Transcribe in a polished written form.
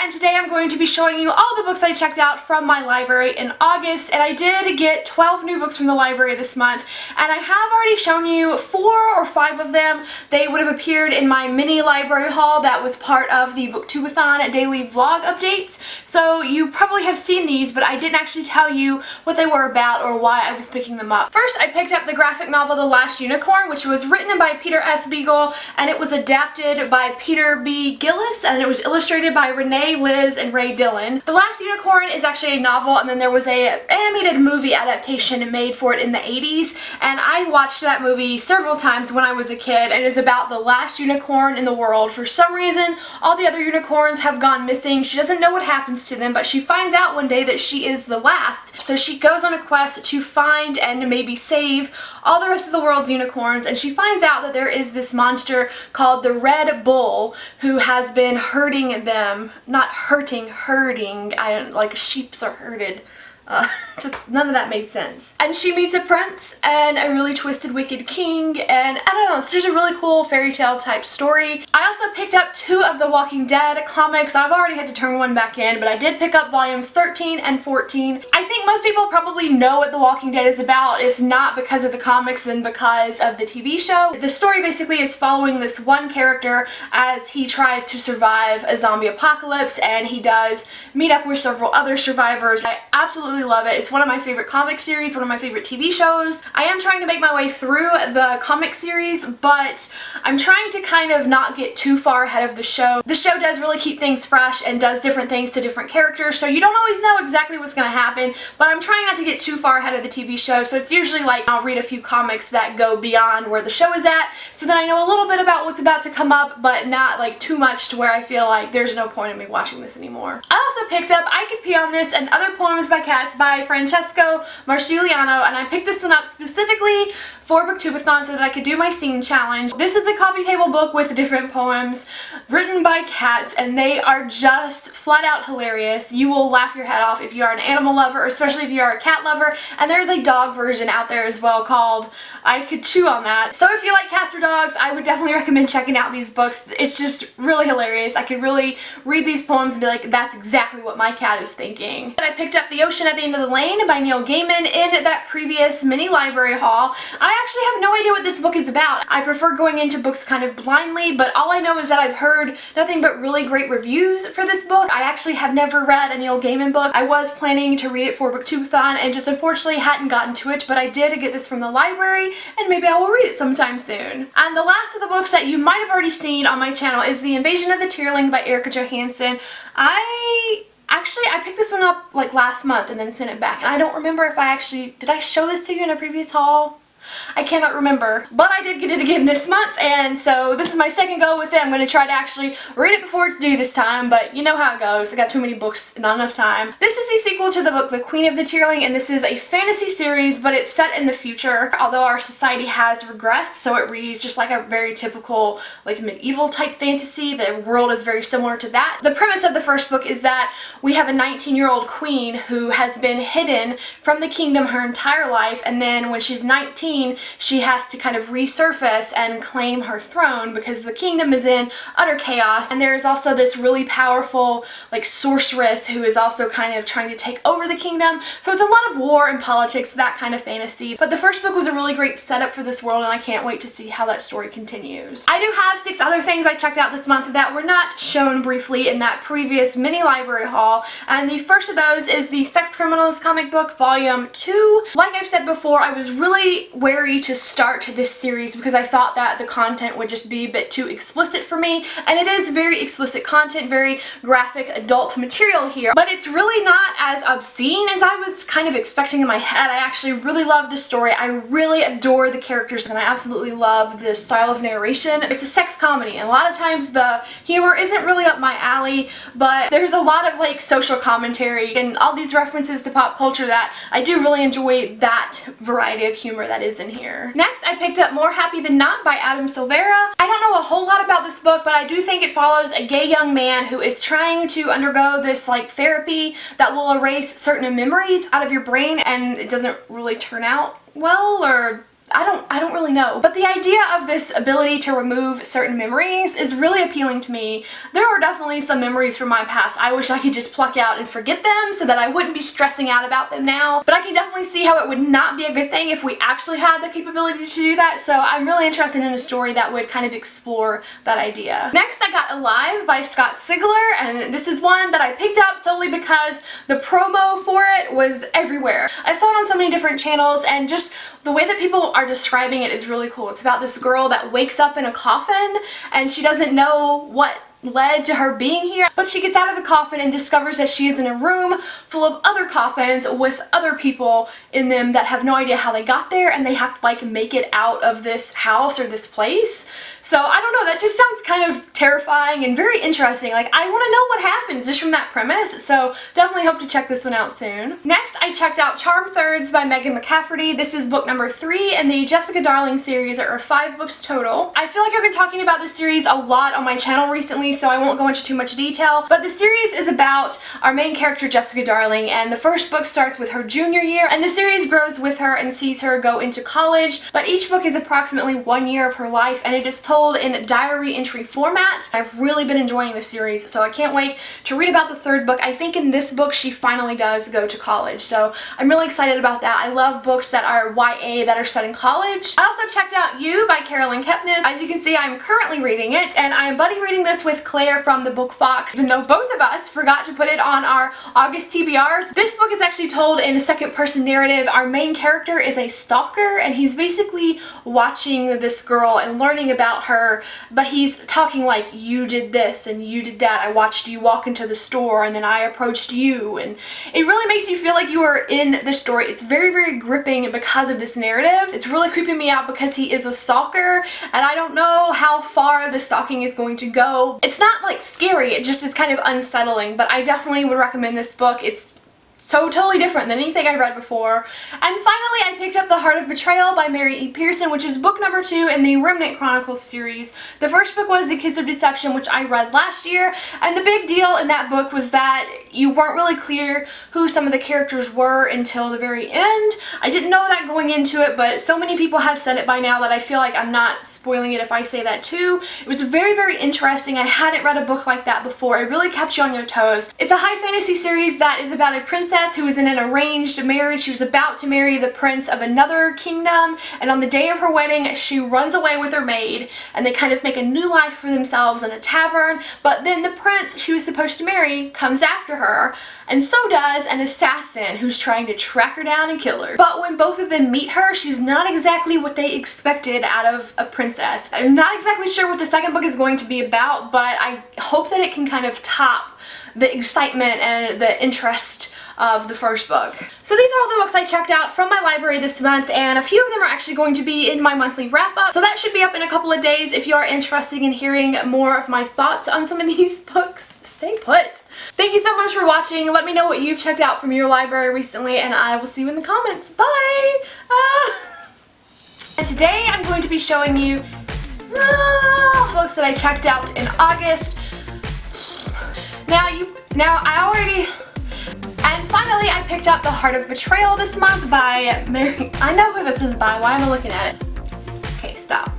and today I'm going to be showing you all the books I checked out from my library in August, and I did get 12 new books from the library this month, and I have already shown you 4 or 5 of them. They would have appeared in my mini library haul that was part of the Booktubeathon daily vlog updates, so you probably have seen these, but I didn't actually tell you what they were about or why I was picking them up. First, I picked up the graphic novel The Last Unicorn, which was written by Peter S. Beagle, and it was adapted by Peter B. Gillis, and it was illustrated by Renee, Liz, and Ray Dillon. The Last Unicorn is actually a novel, and then there was an animated movie adaptation made for it in the 80s, and I watched that movie several times when I was a kid, and it is about the last unicorn in the world. For some reason, all the other unicorns have gone missing. She doesn't know what happens to them, but she finds out one day that she is the last. So she goes on a quest to find and maybe save all the rest of the world's unicorns, and she finds out that there is this monster called the Red Bull who has been hurting them. Not hurting, herding. Like sheeps are herded. None of that made sense. And she meets a prince and a really twisted wicked king, and I don't know, it's just a really cool fairy tale type story. I also picked up 2 of the Walking Dead comics. I've already had to turn one back in, but I did pick up volumes 13 and 14. I think most people probably know what The Walking Dead is about, if not because of the comics, then because of the TV show. The story basically is following this one character as he tries to survive a zombie apocalypse, and he does meet up with several other survivors. I absolutely love it. It's one of my favorite comic series, one of my favorite TV shows. I am trying to make my way through the comic series, but I'm trying to kind of not get too far ahead of the show. The show does really keep things fresh and does different things to different characters, so you don't always know exactly what's going to happen, but I'm trying not to get too far ahead of the TV show, so it's usually like I'll read a few comics that go beyond where the show is at, so then I know a little bit about what's about to come up, but not like too much to where I feel like there's no point in me watching this anymore. I also picked up I Could Pee on This and Other Poems by Cats by Francesco Marciuliano, and I picked this one up specifically for Booktubeathon so that I could do my scene challenge. This is a coffee table book with different poems written by cats, and they are just flat out hilarious. You will laugh your head off if you are an animal lover, especially if you are a cat lover, and there's a dog version out there as well called I Could Chew on That. So if you like cats or dogs, I would definitely recommend checking out these books. It's just really hilarious. I could really read these poems and be like, that's exactly what my cat is thinking. And I picked up The Ocean at the End of the Lane by Neil Gaiman in that previous mini library haul. I actually have no idea what this book is about. I prefer going into books kind of blindly, but all I know is that I've heard nothing but really great reviews for this book. I actually have never read a Neil Gaiman book. I was planning to read it for Booktubeathon and just unfortunately hadn't gotten to it, but I did get this from the library and maybe I will read it sometime soon. And the last of the books that you might have already seen on my channel is The Invasion of the Tearling by Erica Johansson. I picked this one up like last month and then sent it back, and I don't remember if did I show this to you in a previous haul? I cannot remember, but I did get it again this month, and so this is my second go with it. I'm going to try to actually read it before it's due this time, but you know how it goes. I got too many books, not enough time. This is the sequel to the book The Queen of the Tearling, and this is a fantasy series, but it's set in the future, although our society has regressed, so it reads just like a very typical like medieval type fantasy. The world is very similar to that. The premise of the first book is that we have a 19-year-old queen who has been hidden from the kingdom her entire life, and then when she's 19, she has to kind of resurface and claim her throne because the kingdom is in utter chaos. And there's also this really powerful like sorceress who is also kind of trying to take over the kingdom. So it's a lot of war and politics, that kind of fantasy. But the first book was a really great setup for this world, and I can't wait to see how that story continues. I do have 6 other things I checked out this month that were not shown briefly in that previous mini library haul, and the first of those is the Sex Criminals comic book volume 2. Like I've said before, I was really wary to start this series because I thought that the content would just be a bit too explicit for me, and it is very explicit content, very graphic adult material here, but it's really not as obscene as I was kind of expecting in my head. I actually really love the story. I really adore the characters, and I absolutely love the style of narration. It's a sex comedy, and a lot of times the humor isn't really up my alley, but there's a lot of like social commentary and all these references to pop culture that I do really enjoy that variety of humor that is in here. Next, I picked up More Happy Than Not by Adam Silvera. I don't know a whole lot about this book, but I do think it follows a gay young man who is trying to undergo this like therapy that will erase certain memories out of your brain, and it doesn't really turn out well, or I don't really know. But the idea of this ability to remove certain memories is really appealing to me. There are definitely some memories from my past I wish I could just pluck out and forget them so that I wouldn't be stressing out about them now. But I can definitely see how it would not be a good thing if we actually had the capability to do that. So I'm really interested in a story that would kind of explore that idea. Next, I got Alive by Scott Sigler, and this is one that I picked up solely because the promo for it was everywhere. I saw it on so many different channels, and just the way that people are describing it is really cool. It's about this girl that wakes up in a coffin and she doesn't know what led to her being here, but she gets out of the coffin and discovers that she is in a room full of other coffins with other people in them that have no idea how they got there, and they have to like make it out of this house or this place. So I don't know, that just sounds kind of terrifying and very interesting. Like, I want to know what happens just from that premise, so definitely hope to check this one out soon. Next, I checked out Charmed Thirds by Megan McCafferty. This is book number 3 in the Jessica Darling series. There are 5 books total. I feel like I've been talking about this series a lot on my channel recently, so I won't go into too much detail, but the series is about our main character Jessica Darling, and the first book starts with her junior year, and the series grows with her and sees her go into college, but each book is approximately 1 year of her life, and it is told in diary entry format. I've really been enjoying the series, so I can't wait to read about the 3rd book. I think in this book she finally does go to college, so I'm really excited about that. I love books that are YA that are set in college. I also checked out You by Carolyn Kepnes. As you can see, I'm currently reading it, and I am buddy reading this with Claire from the Book Fox, even though both of us forgot to put it on our August TBRs. This book is actually told in a second person narrative. Our main character is a stalker, and he's basically watching this girl and learning about her, but he's talking like, you did this and you did that, I watched you walk into the store and then I approached you, and it really makes you feel like you are in the story. It's very, very gripping because of this narrative. It's really creeping me out because he is a stalker, and I don't know how far the stalking is going to go. It's not like scary, it just is kind of unsettling, but I definitely would recommend this book. It's so totally different than anything I've read before. And finally, I picked up The Heart of Betrayal by Mary E. Pearson, which is book number 2 in the Remnant Chronicles series. The first book was The Kiss of Deception, which I read last year, and the big deal in that book was that you weren't really clear who some of the characters were until the very end. I didn't know that going into it, but so many people have said it by now that I feel like I'm not spoiling it if I say that too. It was very, very interesting. I hadn't read a book like that before. It really kept you on your toes. It's a high fantasy series that is about a princess who is in an arranged marriage. She was about to marry the prince of another kingdom, and on the day of her wedding she runs away with her maid, and they kind of make a new life for themselves in a tavern. But then the prince she was supposed to marry comes after her, and so does an assassin who's trying to track her down and kill her. But when both of them meet her, she's not exactly what they expected out of a princess. I'm not exactly sure what the second book is going to be about, but I hope that it can kind of top the excitement and the interest of the first book. So these are all the books I checked out from my library this month, and a few of them are actually going to be in my monthly wrap-up, so that should be up in a couple of days. If you are interested in hearing more of my thoughts on some of these books, stay put. Thank you so much for watching. Let me know what you've checked out from your library recently, and I will see you in the comments. Bye! And today I'm going to be showing you books that I checked out in August. And finally, I picked up The Heart of Betrayal this month by Mary. I know who this is by. Why am I looking at it? Okay, stop.